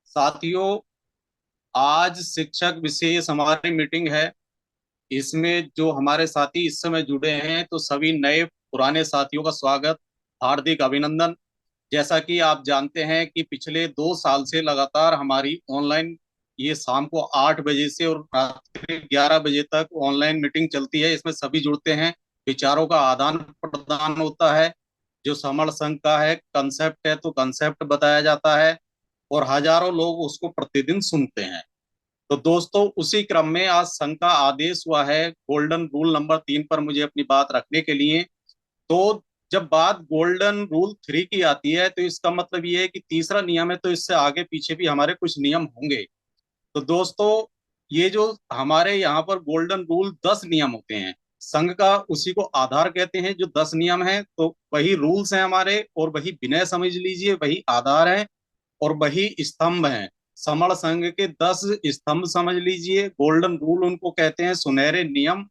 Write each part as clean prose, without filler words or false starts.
साथियों, आज शिक्षक विशेष हमारी मीटिंग है। इसमें जो हमारे साथी इस समय जुड़े हैं, तो सभी नए पुराने साथियों का स्वागत, हार्दिक अभिनंदन। जैसा कि आप जानते हैं कि पिछले 2 साल से लगातार हमारी ऑनलाइन, ये शाम को 8 बजे से और रात्रि 11 बजे तक ऑनलाइन मीटिंग चलती है। इसमें सभी जुड़ते हैं, विचारों का आदान प्रदान होता है। जो समर संघ का है कंसेप्ट है, तो कंसेप्ट बताया जाता है और हजारों लोग उसको प्रतिदिन सुनते हैं। तो दोस्तों, उसी क्रम में आज संघ का आदेश हुआ है गोल्डन रूल नंबर 3 पर मुझे अपनी बात रखने के लिए। तो जब बात गोल्डन रूल 3 की आती है, तो इसका मतलब ये है कि तीसरा नियम है, तो इससे आगे पीछे भी हमारे कुछ नियम होंगे। तो दोस्तों, ये जो हमारे यहाँ पर गोल्डन रूल 10 नियम होते हैं, संघ का उसी को आधार कहते हैं। जो 10 नियम है, तो वही रूल्स हैं हमारे, और वही विनय समझ लीजिए, वही आधार है और वही स्तंभ हैं। समण संघ के 10 स्तंभ समझ लीजिए। गोल्डन रूल उनको कहते हैं, सुनहरे नियम,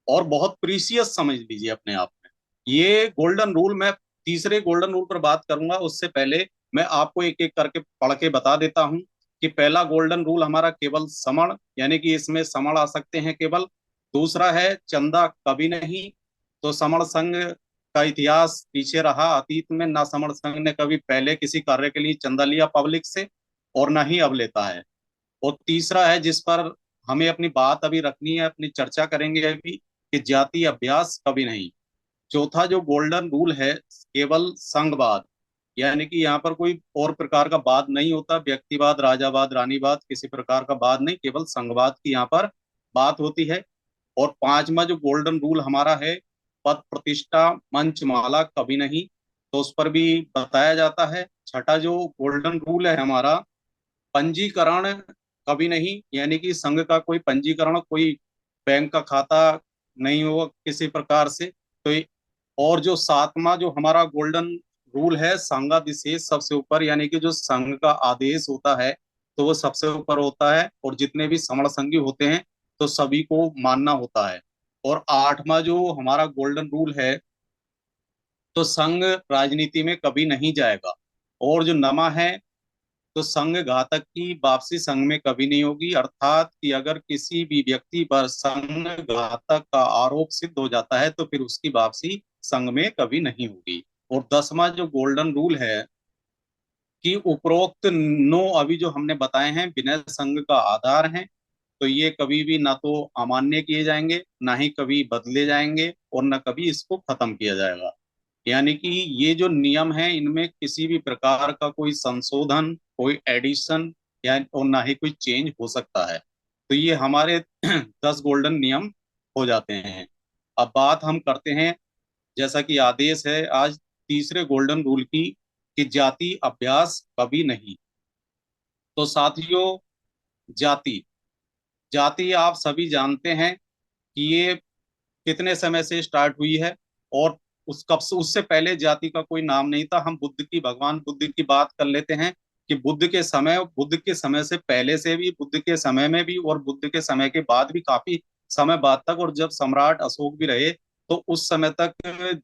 और बहुत प्रीसियस समझ लीजिए अपने आप में। ये गोल्डन रूल, मैं तीसरे गोल्डन रूल पर बात करूंगा, उससे पहले मैं आपको एक एक करके पढ़ के बता देता हूं कि पहला गोल्डन रूल हमारा केवल समण, यानी कि इसमें समण आ सकते हैं केवल। दूसरा है चंदा कभी नहीं। तो समण संघ का इतिहास पीछे रहा, अतीत में ना समण संघ ने कभी पहले किसी कार्य के लिए चंदा लिया पब्लिक से, और ना ही अब लेता है। और तीसरा है जिस पर हमें अपनी बात अभी रखनी है, अपनी चर्चा करेंगे अभी, कि जाति अभ्यास कभी नहीं। चौथा जो गोल्डन रूल है, केवल संघवाद, यानी कि यहाँ पर कोई और प्रकार का वाद नहीं होता, व्यक्तिवाद, राजावाद, रानीवाद, किसी प्रकार का वाद नहीं, केवल संघवाद की यहाँ पर बात होती है। और पांचवा जो गोल्डन रूल हमारा है, पद प्रतिष्ठा मंचमाला कभी नहीं, तो उस पर भी बताया जाता है। छठा जो गोल्डन रूल है हमारा, पंजीकरण कभी नहीं, यानी कि संघ का कोई पंजीकरण, कोई बैंक का खाता नहीं होगा किसी प्रकार से। तो और जो सातवां जो हमारा गोल्डन रूल है, संघाधिशेष सबसे ऊपर, यानी कि जो संघ का आदेश होता है, तो वो सबसे ऊपर होता है, और जितने भी समण संघी होते हैं तो सभी को मानना होता है। और आठवां जो हमारा गोल्डन रूल है, तो संघ राजनीति में कभी नहीं जाएगा। और जो नमा है, तो संघ घातक की वापसी संघ में कभी नहीं होगी, अर्थात कि अगर किसी भी व्यक्ति पर संघ घातक का आरोप सिद्ध हो जाता है, तो फिर उसकी वापसी संघ में कभी नहीं होगी। और 10वां जो गोल्डन रूल है, कि उपरोक्त नो अभी जो हमने बताए हैं विनय संघ का आधार हैं, तो ये कभी भी ना तो अमान्य किए जाएंगे, ना ही कभी बदले जाएंगे, और ना कभी इसको खत्म किया जाएगा। यानी कि ये जो नियम है, इनमें किसी भी प्रकार का कोई संशोधन, कोई एडिशन, या और ना ही कोई चेंज हो सकता है। तो ये हमारे 10 गोल्डन नियम हो जाते हैं। अब बात हम करते हैं, जैसा कि आदेश है आज, तीसरे गोल्डन रूल की, कि जाति अभ्यास कभी नहीं। तो साथियों, जाति जाति आप सभी जानते हैं कि ये कितने समय से स्टार्ट हुई है, और उस कब से, उससे पहले जाति का कोई नाम नहीं था। हम भगवान बुद्ध की बात कर लेते हैं, कि बुद्ध के समय से पहले से भी, बुद्ध के समय में भी, और बुद्ध के समय के बाद भी, काफी समय बाद तक, और जब सम्राट अशोक भी रहे, तो उस समय तक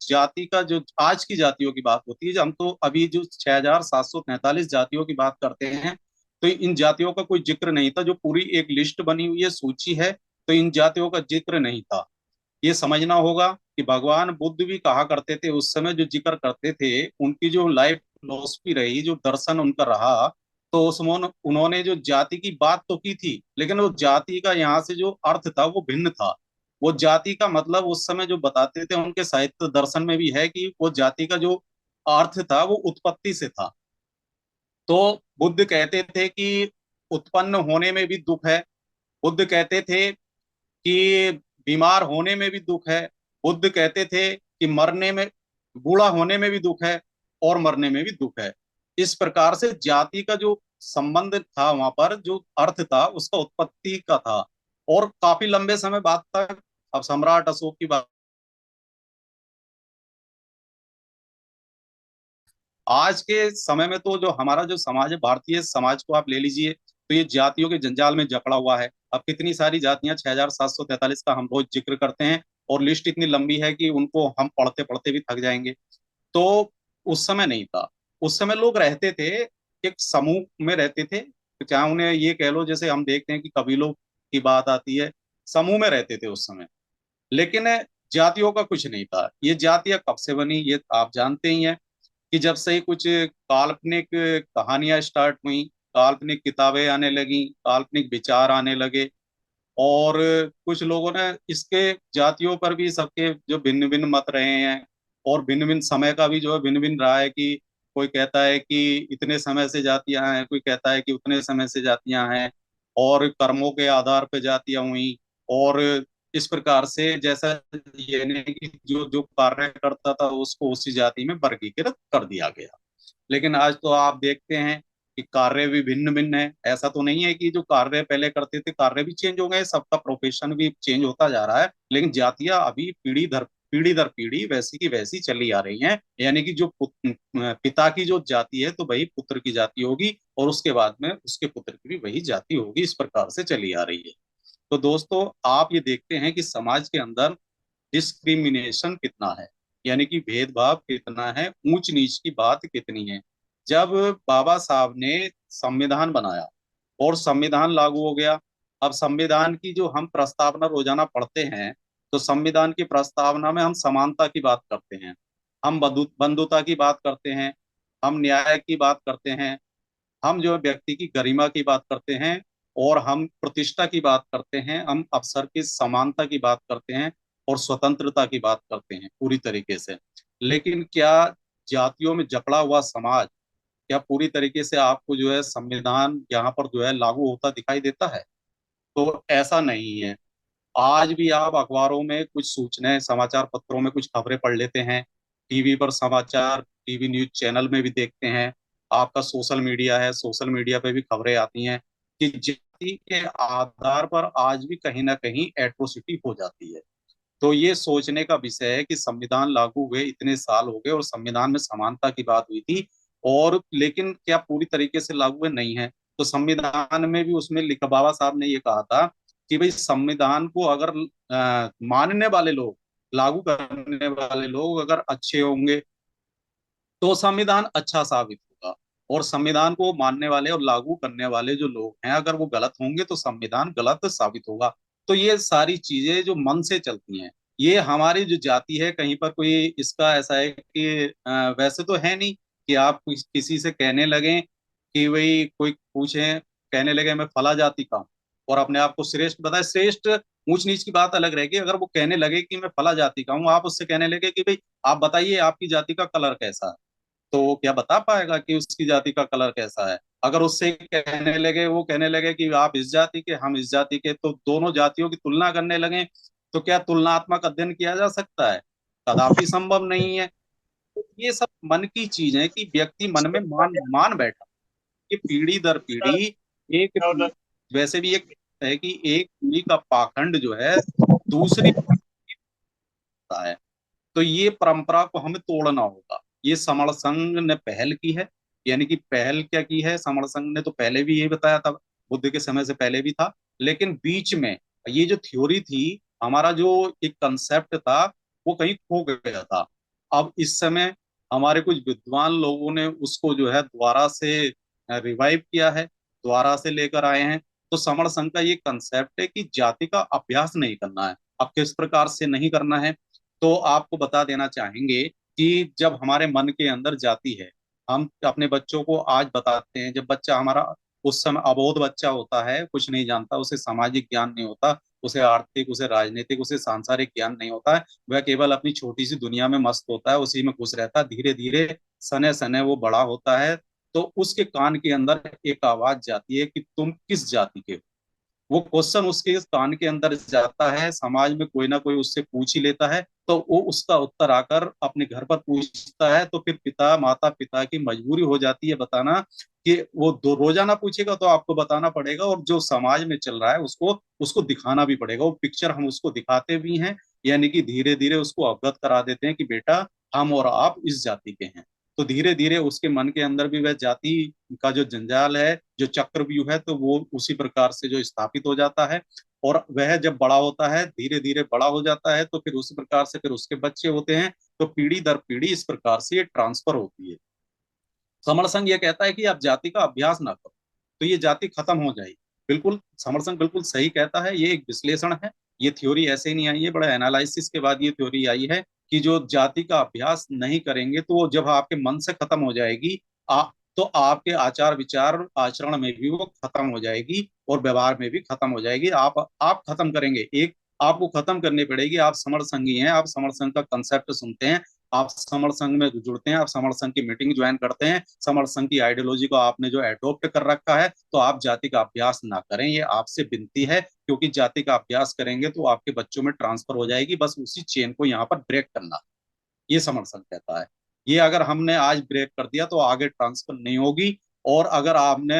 जाति का, जो आज की जातियों की बात होती है, हम तो अभी जो 6743 जातियों की बात करते हैं, तो इन जातियों का कोई जिक्र नहीं था। जो पूरी एक लिस्ट बनी हुई है, सूची है, तो इन जातियों का जिक्र नहीं था। ये समझना होगा कि भगवान बुद्ध भी कहा करते थे, उस समय जो जिक्र करते थे, उनकी जो लाइफ फिलोसफी रही, जो दर्शन उनका रहा, तो उसमें उन्होंने जो जाति की बात तो की थी, लेकिन वो जाति का यहाँ से जो अर्थ था वो भिन्न था। वो जाति का मतलब उस समय जो बताते थे, उनके साहित्य दर्शन में भी है कि वो जाति का जो अर्थ था वो उत्पत्ति से था। तो बुद्ध कहते थे कि उत्पन्न होने में भी दुख है। बुद्ध कहते थे कि बीमार होने में भी दुख है। बुद्ध कहते थे कि मरने में, बूढ़ा होने में भी दुख है, और मरने में भी दुख है। इस प्रकार से जाति का जो संबंध था, वहां पर जो अर्थ था, उसका उत्पत्ति का था, और काफी लंबे समय बाद तक। अब सम्राट अशोक की बात, आज के समय में तो जो हमारा जो समाज है, भारतीय समाज को आप ले लीजिए, तो ये जातियों के जंजाल में जकड़ा हुआ है। अब कितनी सारी जातियां, 6743 का हम रोज जिक्र करते हैं, और लिस्ट इतनी लंबी है कि उनको हम पढ़ते पढ़ते भी थक जाएंगे। तो उस समय नहीं था। उस समय लोग रहते थे, एक समूह में रहते थे, चाहे उन्हें ये कह लो, जैसे हम देखते हैं कि कबीलों की बात आती है, समूह में रहते थे उस समय, लेकिन जातियों का कुछ नहीं था। ये जातियां कब से बनी ये आप जानते ही हैं, कि जब से ही कुछ काल्पनिक कहानियां स्टार्ट हुई, काल्पनिक किताबें आने लगी, काल्पनिक विचार आने लगे, और कुछ लोगों ने इसके जातियों पर भी सबके जो भिन्न भिन्न मत रहे हैं, और भिन्न भिन्न समय का भी जो है भिन्न भिन्न रहा है, कि कोई कहता है कि इतने समय से जातियां हैं, कोई कहता है कि उतने समय से जातियां हैं, और कर्मों के आधार पर जातियां हुई। और इस प्रकार से जैसा यानी कि जो जो कार्य करता था उसको उसी जाति में वर्गीकृत कर दिया गया। लेकिन आज तो आप देखते हैं कि कार्य भी भिन्न भिन्न है। ऐसा तो नहीं है कि जो कार्य पहले करते थे कार्य भी चेंज हो गए, सबका प्रोफेशन भी चेंज होता जा रहा है, लेकिन जातियां अभी पीढ़ी दर पीढ़ी वैसी की वैसी चली आ रही हैं। यानी कि जो पिता की जो जाति है तो वही पुत्र की जाति होगी, और उसके बाद में उसके पुत्र की भी वही जाति होगी, इस प्रकार से चली आ रही है। तो दोस्तों, आप ये देखते हैं कि समाज के अंदर डिस्क्रिमिनेशन कितना है, यानी कि भेदभाव कितना है, ऊंच नीच की बात कितनी है। जब बाबा साहब ने संविधान बनाया और संविधान लागू हो गया, अब संविधान की जो हम प्रस्तावना रोजाना पढ़ते हैं, तो संविधान की प्रस्तावना में हम समानता की बात करते हैं, हम बंधुता की बात करते हैं, हम न्याय की बात करते हैं, हम जो है व्यक्ति की गरिमा की बात करते हैं, और हम प्रतिष्ठा की बात करते हैं, हम अवसर की समानता की बात करते हैं, और स्वतंत्रता की बात करते हैं पूरी तरीके से। लेकिन क्या जातियों में जकड़ा हुआ समाज, क्या पूरी तरीके से आपको जो है संविधान यहाँ पर जो है लागू होता दिखाई देता है? तो ऐसा नहीं है। आज भी आप अखबारों में कुछ सूचनाएं, समाचार पत्रों में कुछ खबरें पढ़ लेते हैं, टीवी पर समाचार, टीवी न्यूज चैनल में भी देखते हैं, आपका सोशल मीडिया है, सोशल मीडिया पे भी खबरें आती हैं कि जाति के आधार पर आज भी कहीं ना कहीं एट्रोसिटी हो जाती है। तो ये सोचने का विषय है कि संविधान लागू हुए इतने साल हो गए और संविधान में समानता की बात हुई थी, और लेकिन क्या पूरी तरीके से लागू हुए? नहीं है। तो संविधान में भी उसमें लिखा, बाबा साहब ने ये कहा था कि भाई संविधान को अगर मानने वाले लोग, लागू करने वाले लोग अगर अच्छे होंगे तो संविधान अच्छा साबित होगा, और संविधान को मानने वाले और लागू करने वाले जो लोग हैं अगर वो गलत होंगे तो संविधान गलत साबित होगा। तो ये सारी चीजें जो मन से चलती हैं, ये हमारी जो जाति है, कहीं पर कोई इसका ऐसा है कि वैसे तो है नहीं कि आप किसी से कहने लगे कि भाई, कोई पूछे, कहने लगे मैं फला जाति का हूं, और अपने आप को श्रेष्ठ बताए। श्रेष्ठ ऊंच नीच की बात अलग रहेगी, अगर वो कहने लगे कि मैं फला जाति का हूँ, आप उससे कहने लगे कि भाई आप बताइए आपकी जाति का कलर कैसा है, तो वो क्या बता पाएगा कि उसकी जाति का कलर कैसा है? अगर उससे कहने लगे, वो कहने लगे कि आप इस जाति के, हम इस जाति के, तो दोनों जातियों की तुलना करने लगे, तो क्या तुलनात्मक अध्ययन किया जा सकता है? कदापि संभव नहीं है। तो ये सब मन की चीज है कि व्यक्ति मन में मान मान बैठा, ये पीढ़ी दर पीढ़ी एक वैसे भी एक है कि एक पीढ़ी का पाखंड जो है दूसरी होता है। तो ये परंपरा को हमें तोड़ना होगा। ये समण संघ ने पहल की है। यानी कि पहल क्या की है, समण संघ ने तो पहले भी यही बताया था, बुद्ध के समय से पहले भी था, लेकिन बीच में ये जो थ्योरी थी, हमारा जो एक कंसेप्ट था, वो कहीं खो गया था। अब इस समय हमारे कुछ विद्वान लोगों ने उसको जो है दोबारा से रिवाइव किया है, दोबारा से लेकर आए हैं। तो समण संघ का ये कंसेप्ट है कि जाति का अभ्यास नहीं करना है। अब किस प्रकार से नहीं करना है, तो आपको बता देना चाहेंगे कि जब हमारे मन के अंदर जाती है, हम अपने बच्चों को आज बताते हैं, जब बच्चा हमारा उस समय अबोध बच्चा होता है, कुछ नहीं जानता, उसे सामाजिक ज्ञान नहीं होता, उसे आर्थिक, उसे राजनीतिक, उसे सांसारिक ज्ञान नहीं होता है, वह केवल अपनी छोटी सी दुनिया में मस्त होता है, उसी में घुस रहता है। धीरे धीरे सने सने वो बड़ा होता है, तो उसके कान के अंदर एक आवाज जाती है कि तुम किस जाति के हो। वो क्वेश्चन उसके कान के अंदर जाता है, समाज में कोई ना कोई उससे पूछ ही लेता है, तो वो उसका उत्तर आकर अपने घर पर पूछता है, तो फिर पिता, माता पिता की मजबूरी हो जाती है बताना, कि वो दो रोजाना पूछेगा तो आपको बताना पड़ेगा, और जो समाज में चल रहा है उसको उसको दिखाना भी पड़ेगा। वो पिक्चर हम उसको दिखाते भी हैं, यानी कि धीरे धीरे उसको अवगत करा देते हैं कि बेटा, हम और आप इस जाति के हैं। तो धीरे धीरे उसके मन के अंदर भी वह जाति का जो जंजाल है, जो चक्रव्यूह है, तो वो उसी प्रकार से जो स्थापित हो जाता है। और वह जब बड़ा होता है, धीरे धीरे बड़ा हो जाता है, तो फिर उसी प्रकार से फिर उसके बच्चे होते हैं, तो पीढ़ी दर पीढ़ी इस प्रकार से ये ट्रांसफर होती है। समण संघ ये कहता है कि आप जाति का अभ्यास ना करो, तो ये जाति खत्म हो जाएगी। बिल्कुल समर संघ बिल्कुल सही कहता है, ये एक विश्लेषण है। ये थ्योरी ऐसे ही नहीं आई है, बड़ा एनालिसिस के बाद ये थ्योरी आई है कि जो जाति का अभ्यास नहीं करेंगे तो वो जब आपके मन से खत्म हो जाएगी, तो आपके आचार विचार आचरण में भी वो खत्म हो जाएगी और व्यवहार में भी खत्म हो जाएगी। आप खत्म करेंगे, एक आपको खत्म करनी पड़ेगी। आप समर संघी हैं, आप समर संघ का कंसेप्ट सुनते हैं, आप समर संघ में जुड़ते हैं, आप समर संघ की मीटिंग ज्वाइन करते हैं, समर संघ की आइडियोलॉजी को आपने जो एडॉप्ट कर रखा है, तो आप जाति का अभ्यास ना करें, ये आपसे विनती है। क्योंकि जाति का अभ्यास करेंगे तो आपके बच्चों में ट्रांसफर हो जाएगी, बस उसी चेन को यहाँ पर ब्रेक करना, ये समर्थन कहता है। ये अगर हमने आज ब्रेक कर दिया तो आगे ट्रांसफर नहीं होगी। और अगर आपने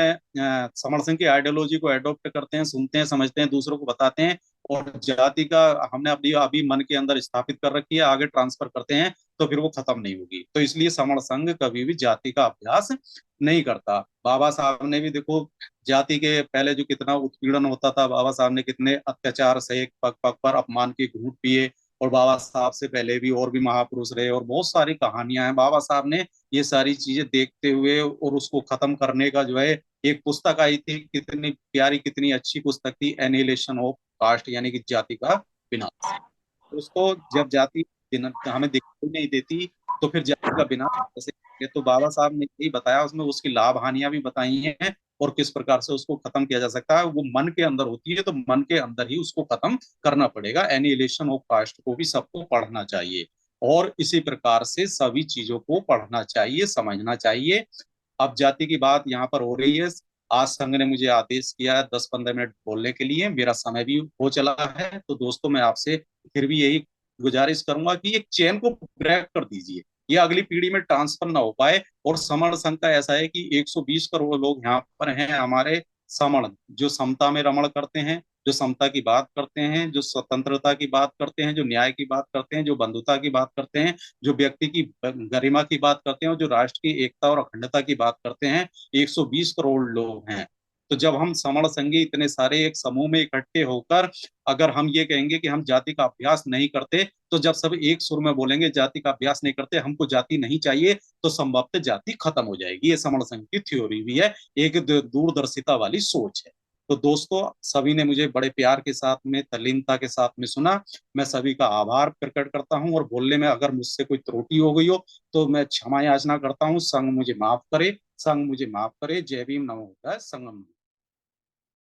समर्थन की आइडियोलॉजी को एडॉप्ट करते हैं, सुनते हैं, समझते हैं, दूसरों को बताते हैं, और जाति का हमने अपनी अभी मन के अंदर स्थापित कर रखी है, आगे ट्रांसफर करते हैं, तो फिर वो खत्म नहीं होगी। तो इसलिए समर संघ कभी भी जाति का अभ्यास नहीं करता। बाबा साहब ने भी देखो, जाति के पहले जो कितना उत्पीड़न होता था, बाबा साहब ने कितने अत्याचार सहे, पग पग पर अपमान के घूंट पिए। और बाबा साहब से पहले भी और भी महापुरुष रहे और बहुत सारी कहानियां हैं। बाबा साहब ने ये सारी चीजें देखते हुए और उसको खत्म करने का जो है, एक पुस्तक आई थी, कितनी प्यारी कितनी अच्छी पुस्तक थी, एनिहिलेशन ऑफ कास्ट, यानी कि जाति का विनाश। दोस्तों, जब जाति हमें दिखाई नहीं देती तो फिर जाति का विनाश कैसे करेंगे? तो बाबा साहब ने यही बताया, उसमें उसकी लाभ हानियां भी बताई हैं और किस प्रकार से उसको खत्म किया जा सकता है। वो मन के अंदर होती है, तो मन के अंदर ही उसको खत्म करना पड़ेगा। एनिहिलेशन ऑफ कास्ट को भी सबको पढ़ना चाहिए और इसी प्रकार से सभी चीजों को पढ़ना चाहिए, समझना चाहिए। अब जाति की बात यहाँ पर हो रही है। आज संघ ने मुझे आदेश किया है 10-15 मिनट बोलने के लिए, मेरा समय भी हो चला है। तो दोस्तों, मैं आपसे फिर भी यही गुजारिश करूंगा कि एक चेन को ब्रेक कर दीजिए, ये अगली पीढ़ी में ट्रांसफर ना हो पाए। और समण संघ का ऐसा है कि 120 करोड़ लोग यहाँ पर हैं हमारे समण, जो समता में रमण करते हैं, जो समता की बात करते हैं, जो स्वतंत्रता की बात करते हैं, जो न्याय की बात करते हैं, जो बंधुता की बात करते हैं, जो व्यक्ति की गरिमा की बात करते हैं, और जो राष्ट्र की एकता और अखंडता की बात करते हैं। 120 करोड़ लोग हैं। तो जब हम समण संगी इतने सारे एक समूह में इकट्ठे होकर अगर हम ये कहेंगे कि हम जाति का अभ्यास नहीं करते, तो जब सब एक सुर में बोलेंगे जाति का अभ्यास नहीं करते, हमको जाति नहीं चाहिए, तो संभवतः जाति खत्म हो जाएगी। ये समण संघ की थ्योरी भी है, एक दूरदर्शिता वाली सोच है। तो दोस्तों, सभी ने मुझे बड़े प्यार के साथ में, तल्लीनता के साथ में सुना। मैं सभी का आभार प्रकट करता हूं, और बोलने में अगर मुझसे कोई त्रुटि हो गई हो तो मैं क्षमा याचना करता हूं। संघ मुझे माफ करे, संघ मुझे माफ करे। जय भीम, नमो बुद्धाय, संगम।